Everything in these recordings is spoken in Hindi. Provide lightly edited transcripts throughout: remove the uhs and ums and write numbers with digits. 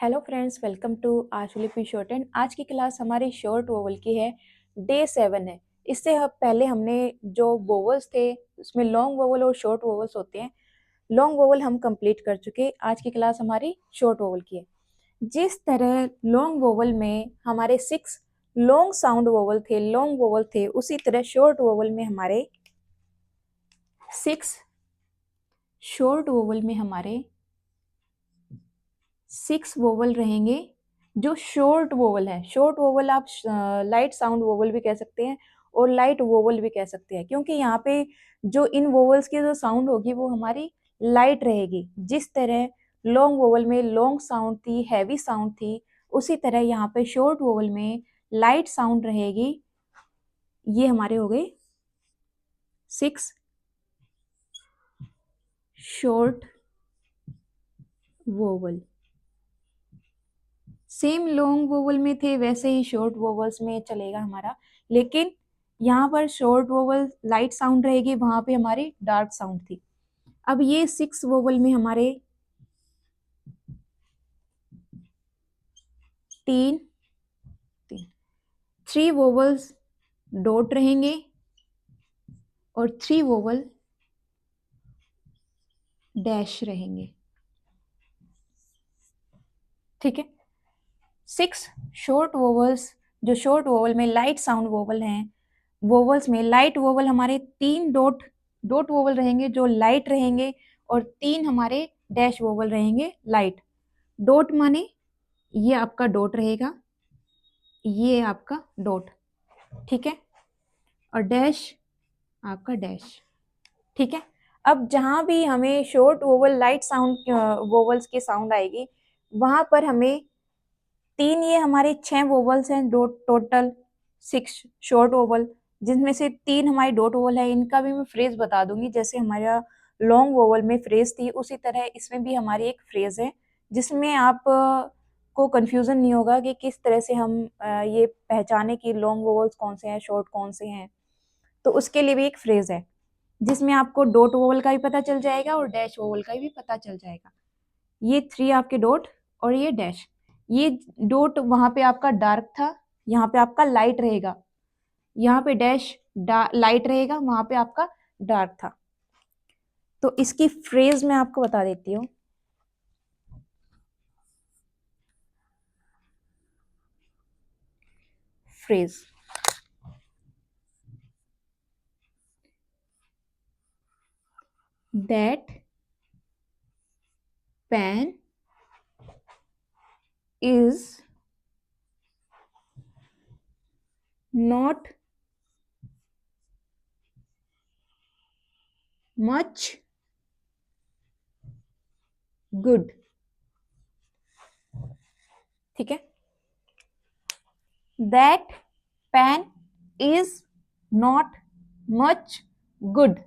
हेलो फ्रेंड्स, वेलकम टू आशुलिपि शॉर्ट एंड। आज की क्लास हमारी शॉर्ट वोवल की है। डे 7 है। इससे पहले हमने जो वोवल्स थे उसमें लॉन्ग वोवल और शॉर्ट वोवल्स होते हैं। लॉन्ग वोवल हम कंप्लीट कर चुके। आज की क्लास हमारी शॉर्ट वोवल की है। जिस तरह लॉन्ग वोवल में हमारे 6 लॉन्ग साउंड वोवल थे, लॉन्ग वोवल थे, उसी तरह शॉर्ट वोवल में हमारे 6 शॉर्ट वोवल में हमारे 6 वोवल रहेंगे जो शॉर्ट वोवल है। शॉर्ट वोवल आप लाइट साउंड वोवल भी कह सकते हैं और लाइट वोवल भी कह सकते हैं, क्योंकि यहाँ पे जो इन वोवल्स की जो साउंड होगी वो हमारी लाइट रहेगी। जिस तरह लॉन्ग वोवल में लॉन्ग साउंड थी, हैवी साउंड थी, उसी तरह यहाँ पे शॉर्ट वोवल में लाइट साउंड रहेगी। ये हमारे हो गए 6 short vowel. Same long vowel में थे वैसे ही शॉर्ट वोवल्स में चलेगा हमारा, लेकिन यहाँ पर शॉर्ट वोवल लाइट साउंड रहेगी, वहां पे हमारी डार्क साउंड थी। अब ये 6 वोवल में हमारे 3 वोवल्स डॉट रहेंगे और 3 वोवल डैश रहेंगे। ठीक है। 6 शॉर्ट वोवल्स, जो शॉर्ट वोवल में लाइट साउंड वोवल हैं, वोवल्स में लाइट वोवल हमारे 3 डॉट वोवल रहेंगे जो लाइट रहेंगे, और 3 हमारे डैश वोवल रहेंगे लाइट। डॉट माने ये आपका डॉट रहेगा, ये आपका डॉट, ठीक है, और डैश आपका डैश। ठीक है। अब जहां भी हमें short vowel light sound vowels की साउंड आएगी, वहां पर हमें 3, ये हमारे 6 वोवल्स हैं, टोटल 6 शॉर्ट वोवल, जिनमें से 3 हमारी डॉट वोवल है। इनका भी मैं फ्रेज बता दूंगी। जैसे हमारा लॉन्ग वोवल में फ्रेज थी, उसी तरह इसमें भी हमारी एक फ्रेज है, जिसमें आप को कंफ्यूजन नहीं होगा कि किस तरह से हम ये पहचाने कि लॉन्ग वोवल्स कौन से हैं, शॉर्ट कौन से हैं। तो उसके लिए भी एक फ्रेज है, जिसमें आपको डॉट वोवल का भी पता चल जाएगा और डैश वोवल का भी पता चल जाएगा। ये 3 आपके डॉट और ये डैश। ये डॉट वहां पे आपका डार्क था, यहाँ पे आपका लाइट रहेगा। यहाँ पे डैश लाइट रहेगा, वहां पे आपका डार्क था। तो इसकी फ्रेज मैं आपको बता देती हूँ। Phrase, that pen is not much good। ठीक है। That pen is not much good।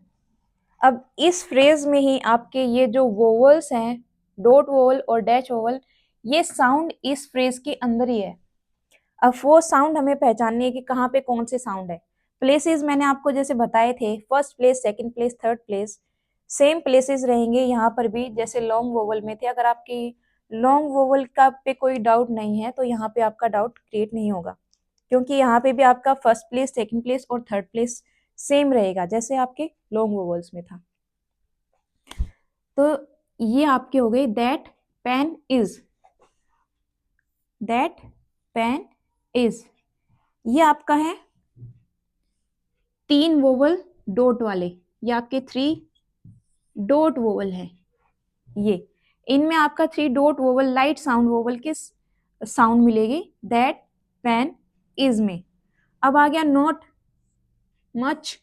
अब इस फ्रेज में ही आपके ये जो वोवल्स हैं, डॉट वोवल और डैश वोवल, ये साउंड इस फ्रेज के अंदर ही है। अब वो साउंड हमें पहचाननी है कि कहाँ पे कौन से साउंड है। प्लेसेस मैंने आपको जैसे बताए थे, first place, second place, third place, same places रहेंगे यहाँ पर भी जैसे लॉन्ग वोवल में थे। अगर आपकी लॉन्ग वोवल का पे कोई डाउट नहीं है तो यहाँ पे आपका डाउट क्रिएट नहीं होगा, क्योंकि यहाँ पे भी आपका फर्स्ट प्लेस, सेकंड प्लेस और थर्ड प्लेस सेम रहेगा जैसे आपके लॉन्ग वोवल्स में था। तो ये आपके हो गए that pen is, that pen is. ये आपका है 3 वोवल डॉट वाले, ये आपके 3 डॉट वोवल है। ये इनमें आपका 3 dot vowel light sound vowel की साउंड मिलेगी दैट पेन इज में। अब आ गया नॉट मच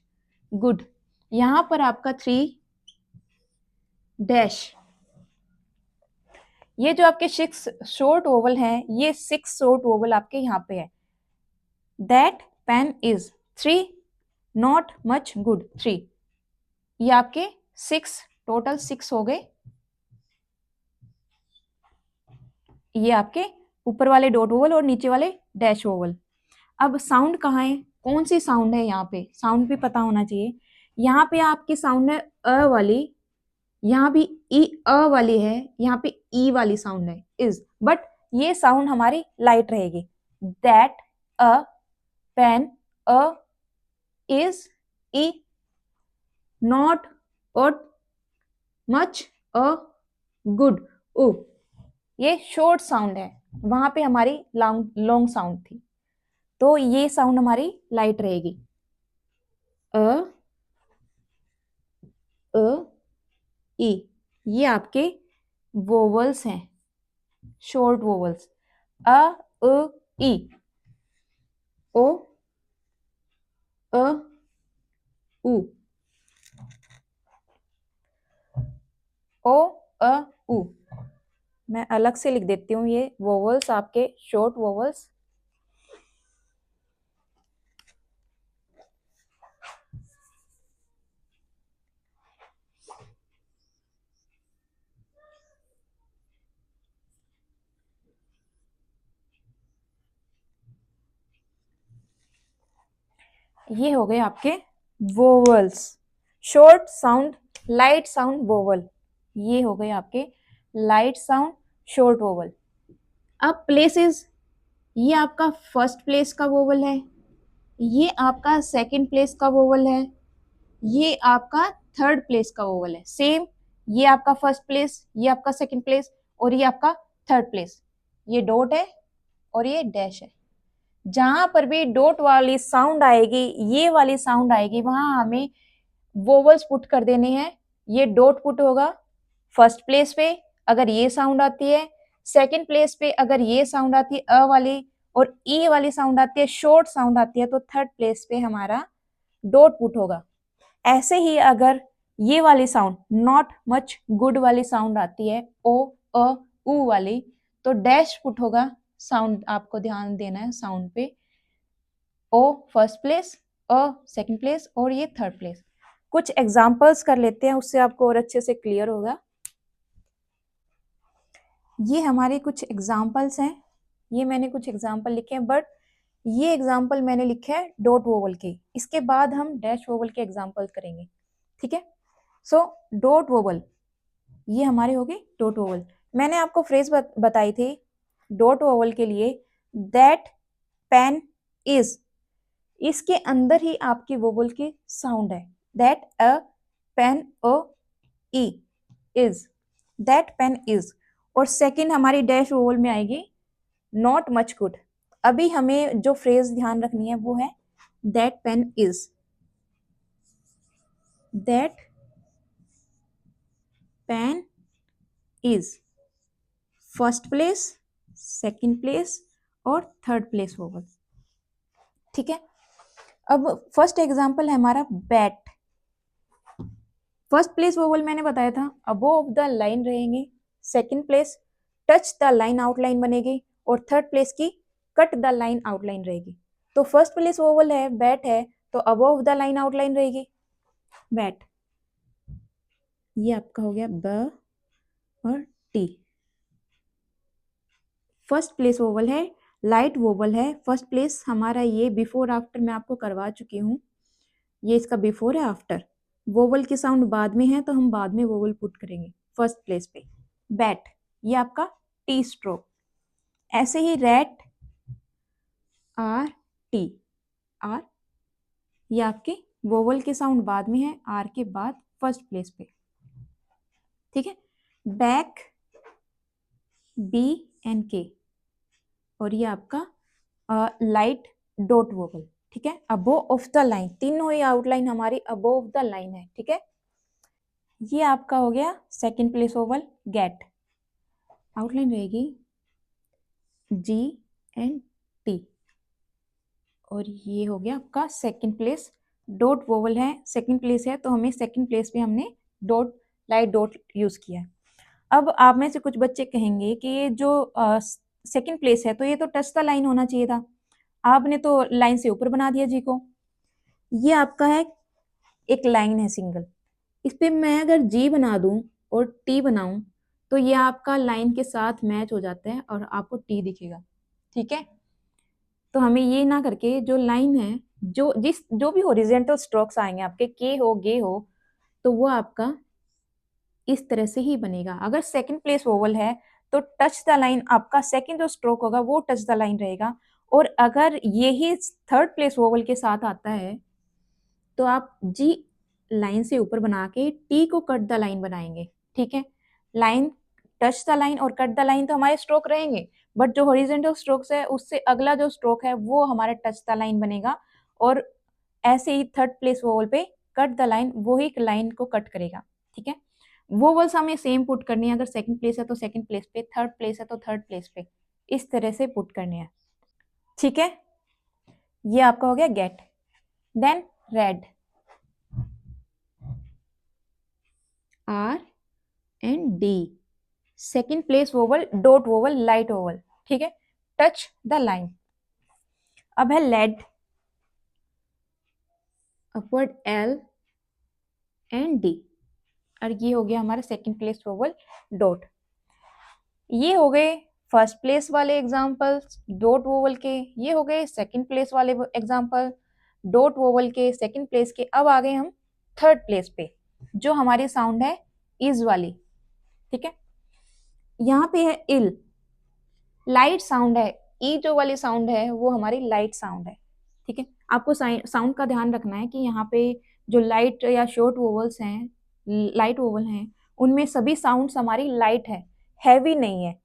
गुड, यहां पर आपका 3 डैश। ये जो आपके 6 शॉर्ट वोवल हैं, ये 6 शॉर्ट वोवल आपके यहाँ पे है। That pen is 3 not much good 3। ये आपके 6 टोटल 6 हो गए। ये आपके ऊपर वाले डॉट वोवल और नीचे वाले डैश वोवल। अब साउंड कहाँ है, कौन सी साउंड है, यहाँ पे साउंड भी पता होना चाहिए। यहाँ पे आपकी साउंड है अ वाली, यहाँ भी ई अ वाली है, यहाँ पे ई वाली साउंड है इज, बट ये साउंड हमारी लाइट रहेगी। That, A, pen, A, is, E, not, और मच, अ, गुड, उ। ये शॉर्ट साउंड है, वहां पे हमारी लॉन्ग लॉन्ग साउंड थी, तो ये साउंड हमारी लाइट रहेगी। अ, अ, ई, ये आपके वोवल्स हैं, शॉर्ट वोवल्स। अ, ई, ओ, अ, उ, ओ, अ, उ। मैं अलग से लिख देती हूँ ये वोवल्स, आपके शॉर्ट वोवल्स। ये हो गए आपके vowels, short sound, light sound, vowel. ये हो गए आपके लाइट साउंड, शॉर्ट वोवल। अब प्लेसेस, ये आपका फर्स्ट प्लेस का वोवल है, ये आपका सेकंड प्लेस का वोवल है, ये आपका थर्ड प्लेस का वोवल है। सेम, ये आपका फर्स्ट प्लेस, ये आपका सेकंड प्लेस, और ये आपका थर्ड प्लेस। ये डॉट है और ये डैश है। जहां पर भी डॉट वाली साउंड आएगी, ये वाली साउंड आएगी, वहां हमें वोवल्स पुट कर देने हैं। ये डॉट पुट होगा फर्स्ट प्लेस पे अगर ये साउंड आती है, सेकंड प्लेस पे अगर ये साउंड आती है अ वाली, और ई वाली साउंड आती है, शॉर्ट साउंड आती है, तो थर्ड प्लेस पे हमारा डॉट पुट होगा। ऐसे ही अगर ये वाली साउंड नॉट मच गुड वाली साउंड आती है, ओ, अ, उ वाली, तो डैश पुट होगा। साउंड आपको ध्यान देना है साउंड पे। ओ फर्स्ट प्लेस, अ सेकंड प्लेस, और ये थर्ड प्लेस। कुछ एग्जांपल्स कर लेते हैं, उससे आपको और अच्छे से क्लियर होगा। ये हमारे कुछ एग्जांपल्स हैं, ये मैंने कुछ एग्जांपल लिखे हैं, बट ये एग्जांपल मैंने लिखे हैं डॉट वोवल के। इसके बाद हम डैश वोवल के एग्जांपल करेंगे, ठीक है। सो डॉट वोवल, ये हमारे हो गए डॉट वोवल। मैंने आपको फ्रेज बताई थी डॉट वोवल के लिए, दैट पेन इज, इसके अंदर ही आपकी वोवल की साउंड है। That, A, pen, O, E, is, that pen is. और सेकंड हमारी डैश वोवल में आएगी नॉट मच गुड। अभी हमें जो फ्रेज ध्यान रखनी है वो है that pen is, that pen is, first place, second place और थर्ड प्लेस वोवल, ठीक है। अब फर्स्ट एग्जांपल है हमारा बैट। फर्स्ट प्लेस वोवल मैंने बताया था अबोव द लाइन रहेंगे, second place touch the line outline बनेगी, और थर्ड प्लेस की कट द लाइन आउटलाइन रहेगी। तो फर्स्ट प्लेस वोवल है, बैट है, तो अबोव द लाइन आउटलाइन रहेगी बैट। ये आपका हो गया ब और टी। फर्स्ट प्लेस वोवल है, लाइट वोवल है। फर्स्ट प्लेस हमारा ये बिफोर आफ्टर मैं आपको करवा चुकी हूँ, ये इसका बिफोर है, आफ्टर। वोवल की साउंड बाद में है तो हम बाद में वोवल पुट करेंगे फर्स्ट प्लेस पे। बैट, ये आपका टी स्ट्रोक। ऐसे ही रैट, आर, टी, आर, ये आपके वोवल की साउंड बाद में है, आर के बाद फर्स्ट प्लेस पे, ठीक है। बैक, बी एंड के, और ये आपका लाइट डॉट वोवल, ठीक है। अबोव ऑफ द लाइन, तीनों ही आउटलाइन हमारी अबोव द लाइन है, ठीक है। ये आपका हो गया second place vowel get, outline रहेगी जी एंड टी, और ये हो गया आपका सेकंड प्लेस। डॉट वोवल है, सेकंड प्लेस है, तो हमें सेकंड प्लेस पे हमने डॉट, लाइट डॉट यूज किया है। अब आप में से कुछ बच्चे कहेंगे कि ये जो सेकंड प्लेस है तो ये तो टच द लाइन होना चाहिए था, आपने तो लाइन से ऊपर बना दिया जी को। ये आपका है, एक लाइन है सिंगल, इस पे मैं अगर जी बना दूं और टी बनाऊं तो ये आपका लाइन के साथ मैच हो जाता है और आपको टी दिखेगा, ठीक है। तो हमें ये ना करके जो लाइन है, जो भी हॉरिजॉन्टल स्ट्रोक्स आएंगे आपके, के हो, गे हो, तो वो आपका इस तरह से ही बनेगा। अगर सेकंड प्लेस वोवल है तो टच द लाइन आपका सेकंड जो स्ट्रोक होगा वो टच द लाइन रहेगा। और अगर यही थर्ड प्लेस वोवल के साथ आता है तो आप जी लाइन से ऊपर बना के टी को कट द लाइन बनाएंगे। ठीक है, लाइन टच द लाइन और कट द लाइन तो हमारे स्ट्रोक रहेंगे, बट जो हॉरिजॉन्टल स्ट्रोक्स है उससे अगला जो स्ट्रोक है वो हमारा टच द लाइन बनेगा। और ऐसे ही थर्ड प्लेस वोवल पे कट द लाइन वो ही लाइन को कट करेगा। ठीक है, वोवल्स हमें सेम पुट करनी है, अगर सेकंड प्लेस है तो सेकंड प्लेस पे, थर्ड प्लेस है तो थर्ड प्लेस पे, इस तरह से पुट करने हैं। ठीक है, ये आपका हो गया get. Then red, R and D, second place vowel, dot vowel, light vowel. ठीक है, टच द लाइन। अब है led, upward L and D, और ये हो गया हमारा सेकंड प्लेस वोवल डॉट। ये हो गए फर्स्ट प्लेस वाले एग्जाम्पल्स डॉट वोवल के, ये हो गए सेकंड प्लेस वाले एग्जाम्पल डॉट वोवल के सेकंड प्लेस के। अब आ गए हम थर्ड प्लेस पे, जो हमारी साउंड है इज वाली। ठीक है, यहाँ पे है इल, लाइट साउंड है, ई जो वाली साउंड है वो हमारी लाइट साउंड है। ठीक है, आपको साउंड का ध्यान रखना है कि यहाँ पे जो लाइट या शॉर्ट वोवल्स हैं, लाइट वोवल हैं, उनमें सभी साउंड्स हमारी लाइट है, हैवी नहीं है,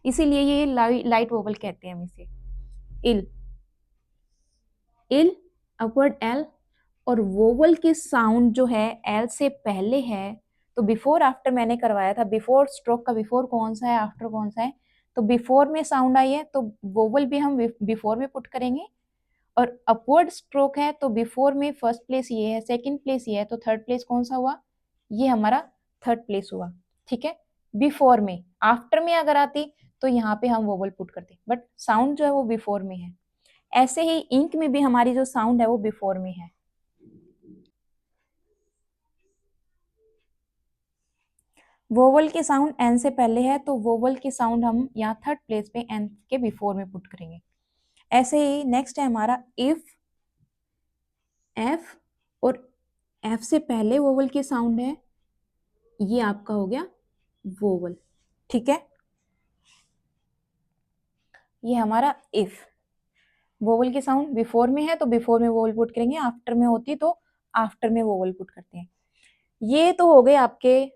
इसीलिए ये लाइट वोवल कहते हैं हम इसे। इल, इल, अपवर्ड एल, और वोवल की साउंड जो है एल से पहले है, तो बिफोर आफ्टर मैंने करवाया था, बिफोर स्ट्रोक का बिफोर कौन सा है, आफ्टर कौन सा है, तो बिफोर में साउंड आई है तो वोवल भी हम बिफोर में पुट करेंगे। और अपवर्ड स्ट्रोक है तो बिफोर में फर्स्ट प्लेस ये है, सेकंड प्लेस ये है, तो थर्ड प्लेस कौन सा हुआ, ये हमारा थर्ड प्लेस हुआ। ठीक है, बिफोर में, आफ्टर में अगर आती तो यहाँ पे हम वोवल पुट करते, बट साउंड जो है वो बिफोर में है। ऐसे ही इंक में भी हमारी जो साउंड है वो बिफोर में है। वोवल की साउंड एन से पहले है तो वोवल की साउंड हम यहाँ थर्ड प्लेस पे एन के बिफोर में पुट करेंगे। ऐसे ही नेक्स्ट है हमारा इफ, एफ, और एफ से पहले वोवल की साउंड है, ये आपका हो गया वोवल। ठीक है, ये हमारा इफ, वोवल की साउंड बिफोर में है तो बिफोर में वोवल पुट करेंगे, आफ्टर में होती तो आफ्टर में वोवल पुट करते हैं। ये तो हो गए आपके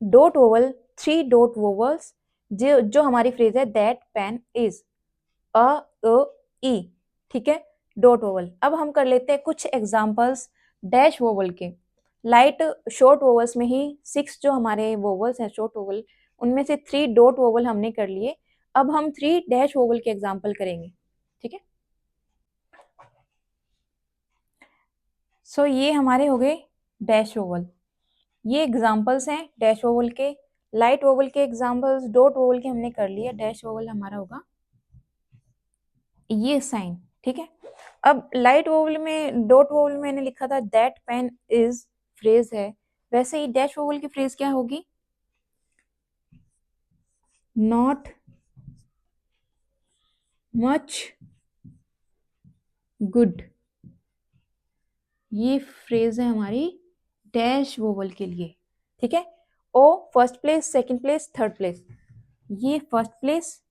dot vowel, three dot vowels, जो हमारी फ्रेज है दैट पेन इज, अ, ई। ठीक है, डॉट वोवल। अब हम कर लेते हैं कुछ एग्जांपल्स डैश वोवल के। लाइट शॉर्ट वोवल्स में ही 6 जो हमारे वोवल्स हैं शॉर्ट वोवल, उनमें से 3 डॉट वोवल हमने कर लिए। अब हम 3 डैश वोवल के एग्जांपल करेंगे। ठीक है, सो ये हमारे हो गए डैश वोवल। ये एग्जांपल्स हैं डैश वोवल के। लाइट वोवल के एग्जांपल्स डॉट वोवल के हमने कर लिए। डैश वोवल हमारा होगा ये साइन। ठीक है, अब लाइट वोवल में, डॉट वोवल में मैंने लिखा था दैट पेन इज, फ्रेज है, वैसे ही डैश वोवल की फ्रेज क्या होगी, नॉट मच गुड। ये फ्रेज है हमारी डैश वोवल के लिए। ठीक है, O first place, second place, third place, ये first place,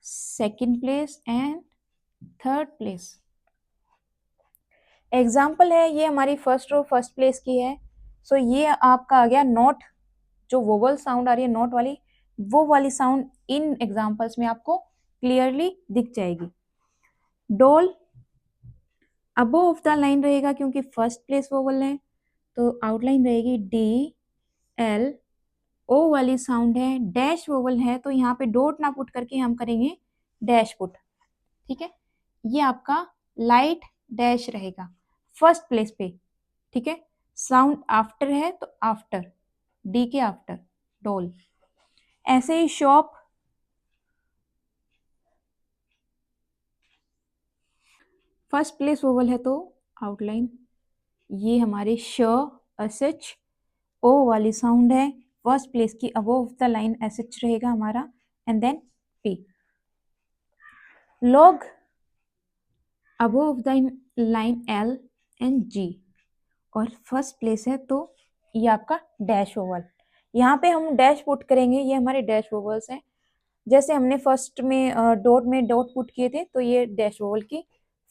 second place and third place. Example है ये हमारी फर्स्ट रो फर्स्ट प्लेस की है। सो ये आपका आ गया नॉट, जो वोवल साउंड आ रही है नॉट वाली, वो वाली साउंड इन एग्जाम्पल्स में आपको क्लियरली दिख जाएगी। Doll above of the line रहेगा क्योंकि फर्स्ट प्लेस वोवल है, तो आउटलाइन रहेगी डी एल, ओ वाली साउंड है, डैश वोवल है तो यहाँ पे डॉट ना पुट करके हम करेंगे डैश पुट। ठीक है, ये आपका लाइट डैश रहेगा फर्स्ट प्लेस पे। ठीक है, साउंड आफ्टर है तो आफ्टर, डी के आफ्टर डॉल। ऐसे ही शॉप, फर्स्ट प्लेस वोवल है तो आउटलाइन, ये हमारे श, एच, ओ वाली साउंड है, फर्स्ट प्लेस की अबोव द लाइन एच रहेगा हमारा, and then P. Log above the line L and G, और फर्स्ट प्लेस है तो ये आपका डैश वोवल। यहाँ पे हम डैश पुट करेंगे, ये हमारे डैश वोवल्स हैं। जैसे हमने फर्स्ट में डॉट पुट किए थे, तो ये डैश वोवल की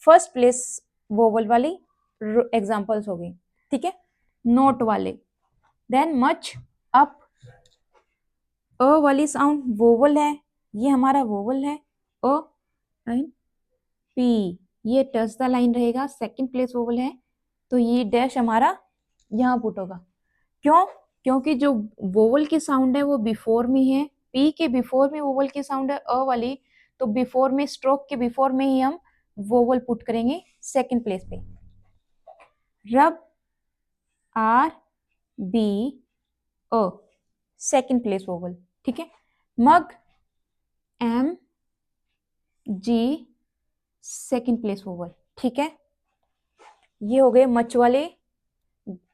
फर्स्ट प्लेस वोवल वाली एग्जांपल्स हो गई, ठीक है। नोट वाले, देन मच, अप, अ वाली साउंड वोवल है, ये हमारा वोवल है, अ एंड पी, ये टच द लाइन रहेगा, सेकंड प्लेस वोवल है, तो ये डैश हमारा यहाँ पुट होगा। क्यों? क्योंकि जो वोवल की साउंड है वो बिफोर में है, पी के बिफोर में वोवल की साउंड है अ वाली, तो बिफोर में, स्ट्रोक के बिफोर में ही हम वोवल पुट करेंगे सेकंड प्लेस पे। Rub, R, B, A, second place vowel, ठीक है। Mug, M, G, second place vowel, ठीक है। ये हो गए मच वाले,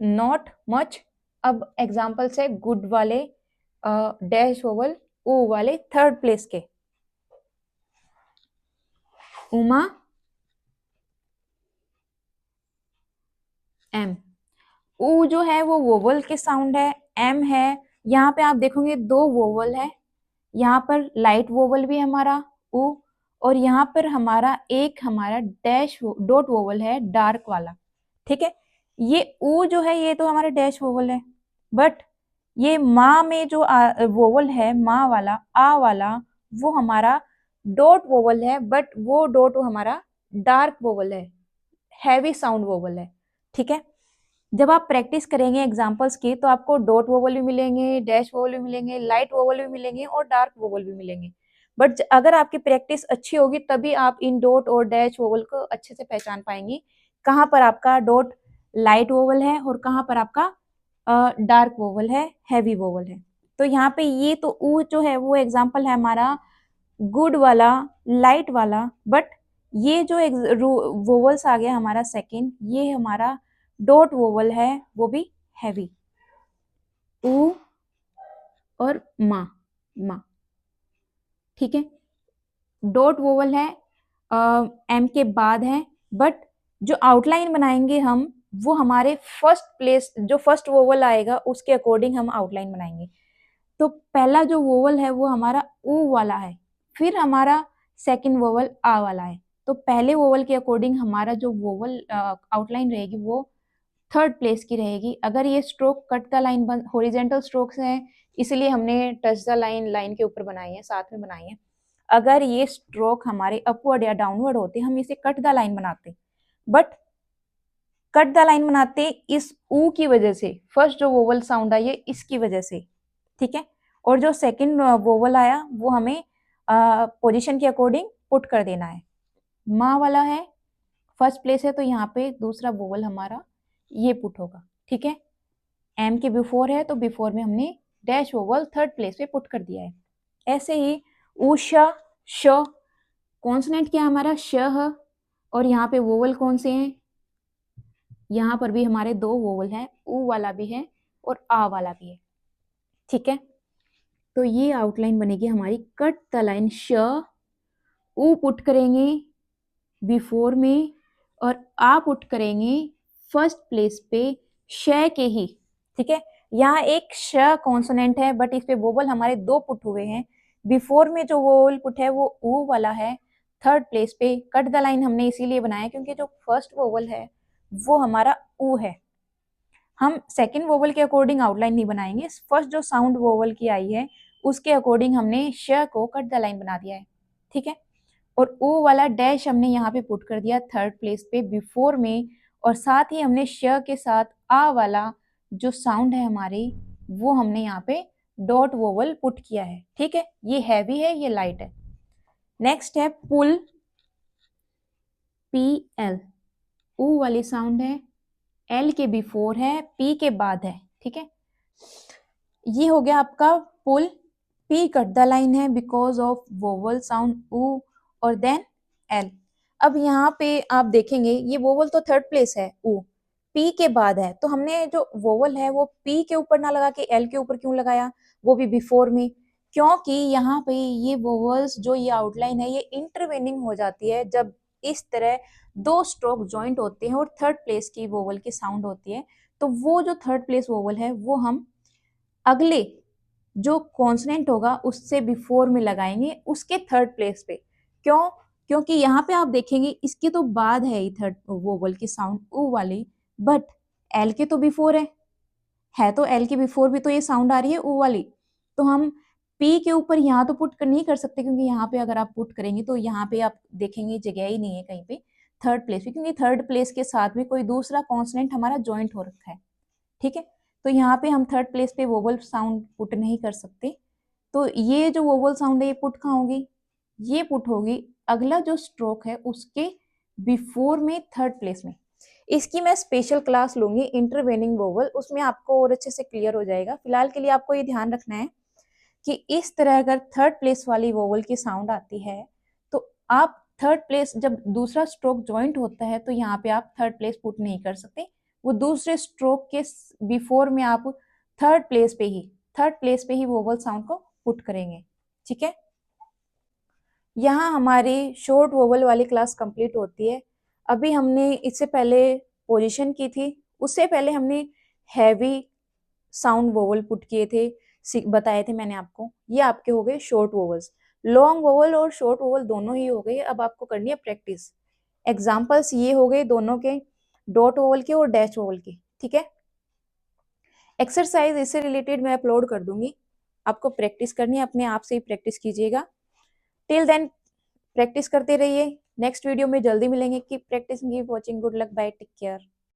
नॉट, मच। अब एग्जाम्पल्स है गुड वाले, डैश वोवल, ओ वाले थर्ड प्लेस के, उमा, एम। ऊ जो है वो वोवल के साउंड है, एम है, यहाँ पे आप देखोगे दो वोवल है, यहाँ पर लाइट वोवल भी हमारा ऊ, और यहाँ पर हमारा एक हमारा डैश डॉट वोवल है डार्क वाला, ठीक है। ये ऊ जो है ये तो हमारा डैश वोवल है, बट ये माँ में जो वोवल है माँ वाला, आ वाला, वो हमारा डॉट वोवल है, बट वो डॉट हमारा डार्क वोवल है, हैवी साउंड वोवल है, ठीक है। जब आप प्रैक्टिस करेंगे एग्जाम्पल्स की तो आपको डॉट वोवल भी मिलेंगे, डैश वोवल भी मिलेंगे, लाइट वोवल भी मिलेंगे और डार्क वोवल भी मिलेंगे। बट अगर आपकी प्रैक्टिस अच्छी होगी तभी आप इन डॉट और डैश वोवल को अच्छे से पहचान पाएंगे, कहाँ पर आपका डॉट लाइट वोवल है और कहाँ पर आपका डार्क वोवल है, हैवी वोवल है। तो यहाँ पे ये तो ऊ जो है वो एग्जाम्पल है हमारा गुड वाला, लाइट वाला, बट ये जो वोवल्स आ गया हमारा सेकंड, ये हमारा डॉट वोवल है, वो भी हैवी, ऊ और मा, मा, ठीक है। डॉट वोवल है, एम के बाद है, बट जो आउटलाइन बनाएंगे हम वो हमारे फर्स्ट प्लेस, जो फर्स्ट वोवल आएगा उसके अकॉर्डिंग हम आउटलाइन बनाएंगे। तो पहला जो वोवल है वो हमारा ऊ वाला है, फिर हमारा सेकंड वोवल आ वाला है, तो पहले वोवल के अकॉर्डिंग हमारा जो वोवल आउटलाइन रहेगी वो थर्ड प्लेस की रहेगी। अगर ये stroke cut the line horizontal strokes हैं, इसलिए हमने टच द लाइन लाइन के ऊपर बनाई है, साथ में बनाई है। अगर ये स्ट्रोक हमारे अपवर्ड या डाउनवर्ड होते हम इसे कट द लाइन बनाते, बट कट द लाइन बनाते इस ऊ की वजह से, फर्स्ट जो वोवल साउंड आई है इसकी वजह से, ठीक है। और जो सेकंड वोवल आया वो हमें पोजीशन के अकॉर्डिंग पुट कर देना है। माँ वाला है, फर्स्ट प्लेस है, तो यहाँ पे दूसरा वोवल हमारा ये पुट होगा, ठीक है। एम के बिफोर है तो बिफोर में हमने डैश वोवल थर्ड प्लेस पे पुट कर दिया है। ऐसे ही उषा, श, कॉन्सोनेंट क्या हमारा श है, और यहाँ पे वोवल कौन से हैं, यहाँ पर भी हमारे दो वोवल हैं, ऊ वाला भी है और आ वाला भी है, ठीक है। तो ये आउटलाइन बनेगी हमारी कट द लाइन, श, ऊ पुट करेंगे बिफोर में और आ पुट करेंगे फर्स्ट प्लेस पे श के ही, ठीक है। यहाँ एक श कॉन्सोनेंट है बट इस पे वोवल हमारे दो पुट हुए हैं, बिफोर में जो वोवल पुट है वो ऊ वाला है थर्ड प्लेस पे। कट द लाइन हमने इसीलिए बनाया क्योंकि जो फर्स्ट वोवल है वो हमारा ऊ है। हम सेकंड वोवल के अकॉर्डिंग आउटलाइन नहीं बनाएंगे, फर्स्ट जो साउंड वोवल की आई है उसके अकॉर्डिंग हमने श को कट द लाइन बना दिया है, ठीक है। और ओ वाला डैश हमने यहाँ पे पुट कर दिया थर्ड प्लेस पे बिफोर में, और साथ ही हमने श के साथ आ वाला जो साउंड है हमारी वो हमने यहाँ पे डॉट वोवल पुट किया है, ठीक है। ये हैवी है, ये लाइट है। नेक्स्ट है पुल, पी एल, ऊ वाली साउंड है, एल के बिफोर है, पी के बाद है, ठीक है। ये हो गया आपका पुल, पी कट द लाइन है बिकॉज ऑफ वोवल साउंड ऊ और देन एल। अब यहाँ पे आप देखेंगे ये वोवल तो थर्ड प्लेस है ऊ, पी के बाद है, तो हमने जो वोवल है वो पी के ऊपर ना लगा के एल के ऊपर क्यों लगाया, वो भी बिफोर में, क्योंकि यहाँ पे ये वोवल्स जो ये आउटलाइन है ये इंटरवेनिंग हो जाती है जब इस तरह दो स्ट्रोक जॉइंट होते हैं और थर्ड प्लेस की वोवल की साउंड होती है, तो वो जो थर्ड प्लेस वोवल है वो हम अगले जो कॉन्सनेंट होगा उससे बिफोर में लगाएंगे उसके थर्ड प्लेस पे। क्यों? क्योंकि यहाँ पे आप देखेंगे इसके तो बाद है ही थर्ड वोवल की साउंड ऊ वाली, बट एल के तो बिफोर है तो एल के बिफोर भी तो ये साउंड आ रही है ऊ वाली। तो हम पी के ऊपर यहाँ तो पुट नहीं कर सकते, क्योंकि यहाँ पे अगर आप पुट करेंगे तो यहाँ पे आप देखेंगे जगह ही नहीं है कहीं पे थर्ड प्लेस पे, क्योंकि थर्ड प्लेस के साथ भी कोई दूसरा कॉन्सनेंट हमारा ज्वाइंट हो रखा है। ठीक है, तो यहाँ पे हम थर्ड प्लेस पे वोवल साउंड पुट नहीं कर सकते। तो ये जो वोवल साउंड है ये पुट कहाँ होगी? ये पुट होगी अगला जो स्ट्रोक है उसके बिफोर में थर्ड प्लेस में। इसकी मैं स्पेशल क्लास लूंगी इंटरवेनिंग वोवल, उसमें आपको और अच्छे से क्लियर हो जाएगा। फिलहाल के लिए आपको ये ध्यान रखना है कि इस तरह अगर थर्ड प्लेस वाली वोवल की साउंड आती है तो आप थर्ड प्लेस जब दूसरा स्ट्रोक ज्वाइंट होता है तो यहाँ पे आप थर्ड प्लेस पुट नहीं कर सकते, वो दूसरे स्ट्रोक के बिफोर में आप थर्ड प्लेस पे ही वोवल साउंड को पुट करेंगे। ठीक है, यहाँ हमारी शॉर्ट वोवल वाली क्लास कंप्लीट होती है। अभी हमने इससे पहले पोजीशन की थी, उससे पहले हमने हैवी साउंड वोवल पुट किए थे, बताए थे मैंने आपको। ये आपके हो गए शॉर्ट वोवल्स। लॉन्ग वोवल और शॉर्ट वोवल दोनों ही हो गए। अब आपको करनी है प्रैक्टिस। एग्जाम्पल्स ये हो गए दोनों के, डॉट वोवल के और डैश वोवल के। ठीक है, एक्सरसाइज इससे रिलेटेड मैं अपलोड कर दूंगी, आपको प्रैक्टिस करनी है, अपने आप से ही प्रैक्टिस कीजिएगा। टिल देन प्रैक्टिस करते रहिए। नेक्स्ट वीडियो में जल्दी मिलेंगे। Keep practising, keep watching, good luck, bye, take care.